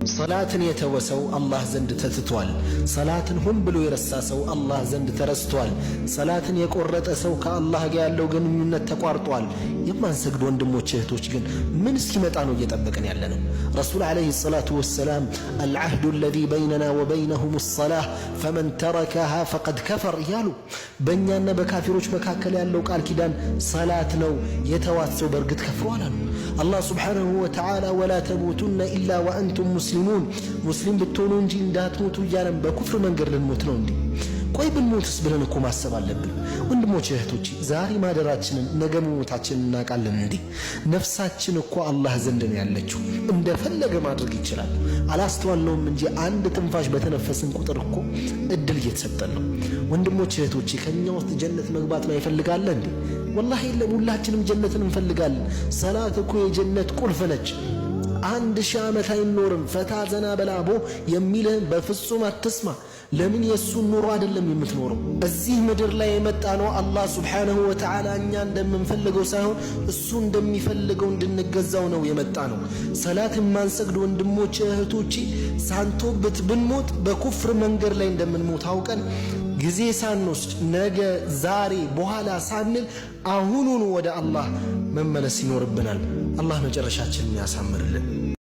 ሰላትን የተወሰው አላህ ዘንድ ተትቷል። ሰላትን ሆን ብሎ የረሳ ሰው አላህ ዘንድ ተረስቷል። ሰላትን የቆረጠ ሰው ከአላህ ጋር ያለው ግንኙነት ተቋርጧል። የማንሰግድ ወንድሞች እህቶች ግን ምን እስኪመጣ ነው እየጠበቅን ያለነው? ረሱል ዓለይሂ ሰላቱ ወሰላም አልዓህዱ አለዚ በይነና ወበይነሁም ሰላህ ፈመን ተረከሃ ፈቀድ ከፈር እያሉ በእኛና በካፊሮች መካከል ያለው ቃል ኪዳን ሰላት ነው። የተዋት ሰው በእርግጥ ከፍሯል አሉ። አላህ ሱብሓነሁ ወተዓላ ወላ ተሙቱነ ኢላ ወአንቱም ሙስሊሙን ሙስሊም ብትሆኑ እንጂ እንዳትሞቱ እያለን በኩፍር መንገድ ልንሞት ነው እንዴ? ቆይ ብንሞትስ ብለን እኮ ማሰብ አለብን። ወንድሞች እህቶች፣ ዛሬ ማደራችንን ነገ መሞታችንን እናውቃለን እንዴ? ነፍሳችን እኮ አላህ ዘንድ ነው ያለችው። እንደፈለገ ማድረግ ይችላል። አላስተዋልነውም እንጂ አንድ ትንፋሽ በተነፈስን ቁጥር እኮ እድል እየተሰጠን ነው። ወንድሞች እህቶች፣ ከኛ ውስጥ ጀነት መግባት ነው ይፈልጋል እንዴ? ወላሂ የለም። ሁላችንም ጀነትን እንፈልጋለን። ሰላት እኮ የጀነት ቁልፍ ነች። 1000 ዓመት አይኖርም ፈታ ዘና በላቦ የሚልህን በፍጹም አትስማ። ለምን? የእሱን ኑሮ አይደለም የምትኖረው። እዚህ ምድር ላይ የመጣ ነው አላህ ሱብሓነሁ ወተዓላ እኛ እንደምንፈልገው ሳይሆን እሱ እንደሚፈልገው እንድንገዛው ነው የመጣ ነው። ሰላት የማንሰግድ ወንድሞች እህቶቼ፣ ሳንቶብት ብንሞት በኩፍር መንገድ ላይ እንደምንሞት አውቀን ጊዜ ሳንወስድ ነገ ዛሬ በኋላ ሳንል አሁኑኑ ወደ አላህ መመለስ ይኖርብናል። አላህ መጨረሻችንን ያሳምርልን።